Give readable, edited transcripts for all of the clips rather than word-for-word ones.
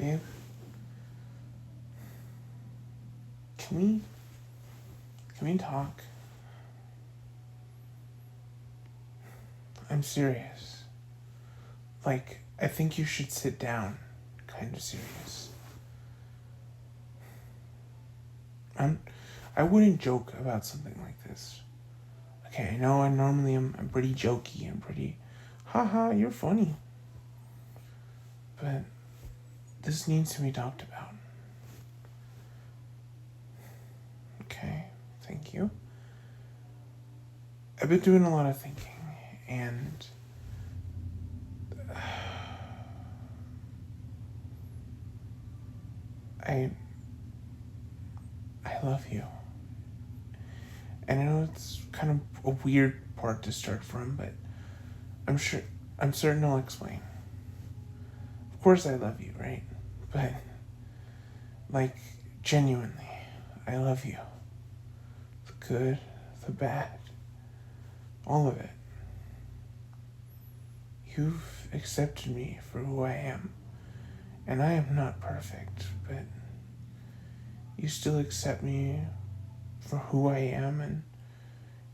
Babe, can we talk? I'm serious. Like, I think you should sit down. Kind of serious. I wouldn't joke about something like this. Okay, I know I'm pretty jokey and pretty, haha, you're funny. But this needs to be talked about. Okay, thank you. I've been doing a lot of thinking, and I love you. And I know it's kind of a weird part to start from, but I'm certain I'll explain. Of course I love you, right? But, like, genuinely, I love you. The good, the bad, all of it. You've accepted me for who I am, and I am not perfect, but you still accept me for who I am, and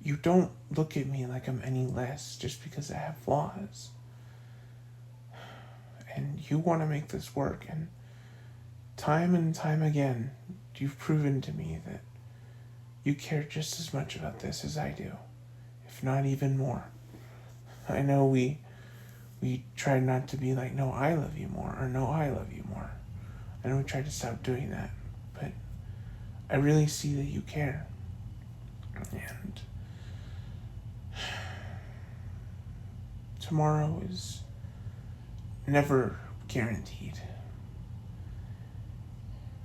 you don't look at me like I'm any less just because I have flaws. And you want to make this work, and time again, you've proven to me that you care just as much about this as I do, if not even more. I know we try not to be like, no, I love you more, or no, I love you more. I know we try to stop doing that, but I really see that you care. And tomorrow is never guaranteed.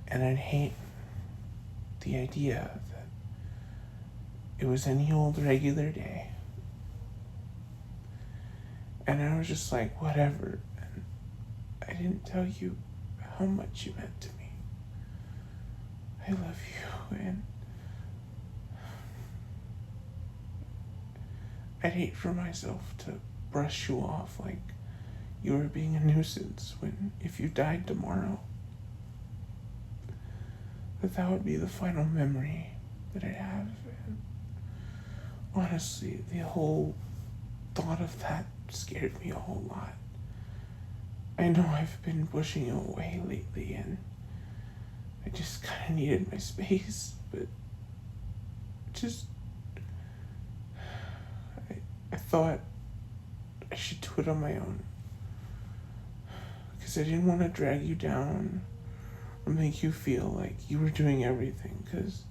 And I'd hate the idea that it was any old regular day. And I was just like, whatever. And I didn't tell you how much you meant to me. I love you, and I'd hate for myself to brush you off like you were being a nuisance when, if you died tomorrow, that would be the final memory that I'd have. And honestly, the whole thought of that scared me a whole lot. I know I've been pushing you away lately, and I just kind of needed my space, but I thought I should do it on my own. Because I didn't want to drag you down or make you feel like you were doing everything, because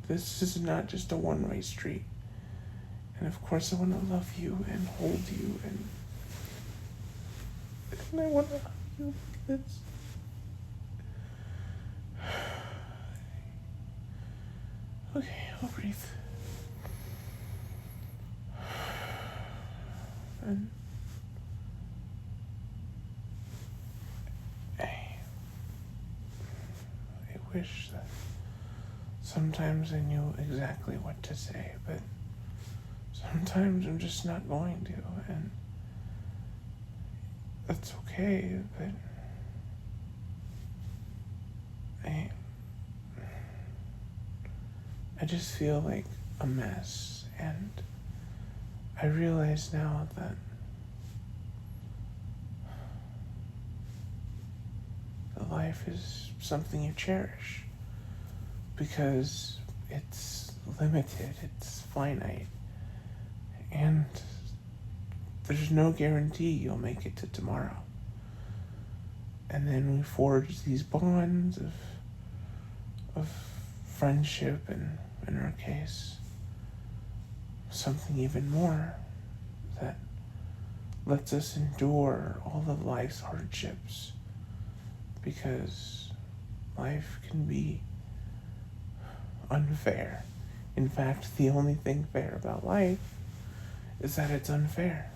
this is not just a one-way street. And of course I want to love you and hold you, and I want to hug you because okay, I'll breathe. And I wish that sometimes I knew exactly what to say, but sometimes I'm just not going to, and that's okay, but I just feel like a mess, and I realize now that life is something you cherish because it's limited, it's finite, and there's no guarantee you'll make it to tomorrow. And then we forge these bonds of friendship, and in our case, something even more that lets us endure all of life's hardships, because life can be unfair. In fact, the only thing fair about life is that it's unfair.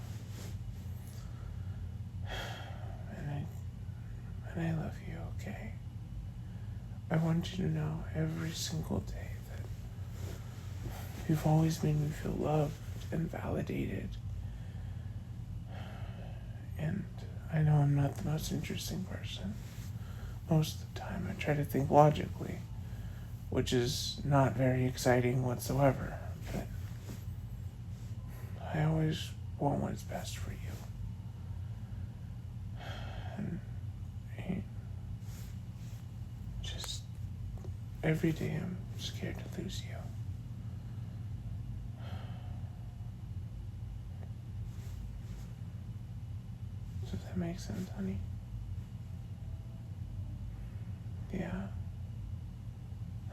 And I love you, okay? I want you to know every single day that you've always made me feel loved and validated. And I know I'm not the most interesting person. Most of the time, I try to think logically, which is not very exciting whatsoever, but I always want what's best for you. And just every day I'm scared to lose you. Does that make sense, honey? Yeah.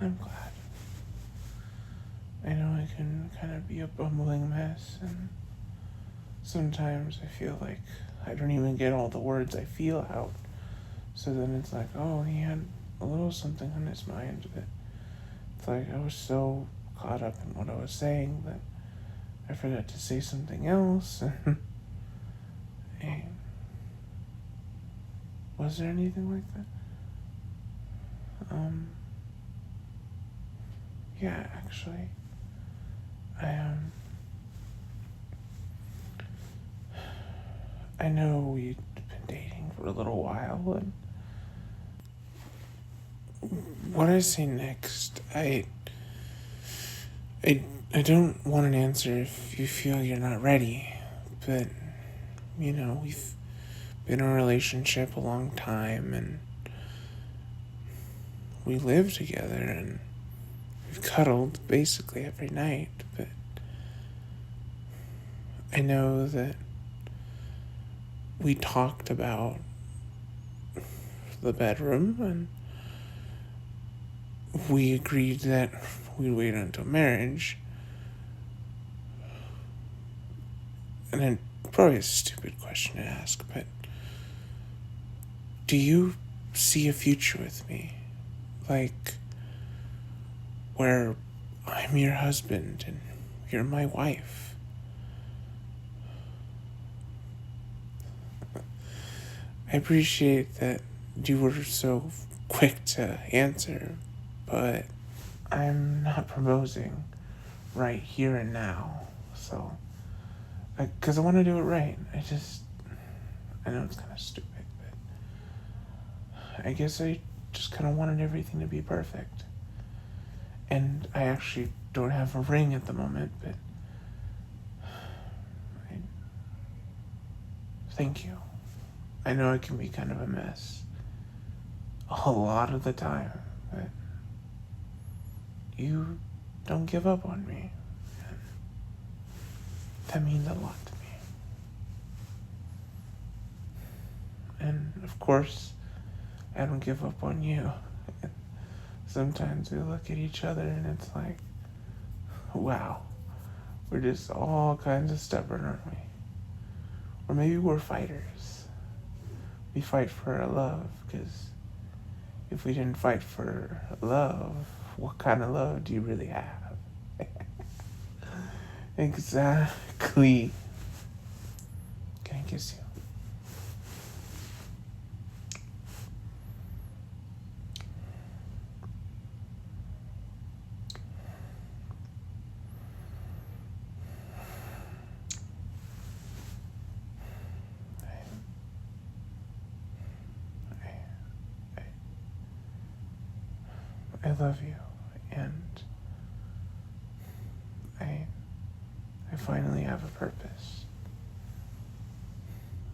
I'm glad. I know I can kind of be a bumbling mess, and sometimes I feel like I don't even get all the words I feel out. So then it's like, oh, he had a little something on his mind, but it's like I was so caught up in what I was saying that I forgot to say something else. And was there anything like that? Yeah, actually, I know we'd been dating for a little while, and what I say next, I, I don't want an answer if you feel you're not ready, but, we've been in a relationship a long time, and we live together, and we've cuddled basically every night, but I know that we talked about the bedroom, and we agreed that we'd wait until marriage. And then, probably a stupid question to ask, but do you see a future with me? Like, where I'm your husband and you're my wife? I appreciate that you were so quick to answer, but I'm not proposing right here and now, so, because I want to do it right. I know it's kind of stupid, but I guess I just kind of wanted everything to be perfect. And I actually don't have a ring at the moment, but thank you. I know it can be kind of a mess a lot of the time, but you don't give up on me. And that means a lot to me. And of course, I don't give up on you. Sometimes we look at each other and it's like, wow, we're just all kinds of stubborn, aren't we? Or maybe we're fighters. We fight for our love, because if we didn't fight for love, what kind of love do you really have? Exactly. Can I kiss you? I love you, and I finally have a purpose.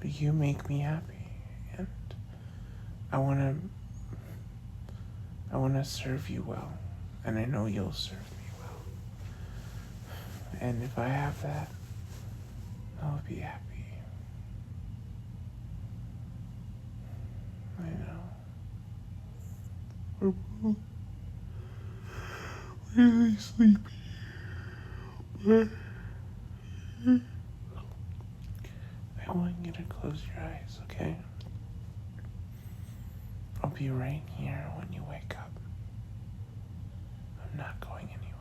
You make me happy, and I wanna serve you well, and I know you'll serve me well. And if I have that, I'll be happy. I know. We're both really sleepy, but I want you to close your eyes, okay? I'll be right here when you wake up. I'm not going anywhere.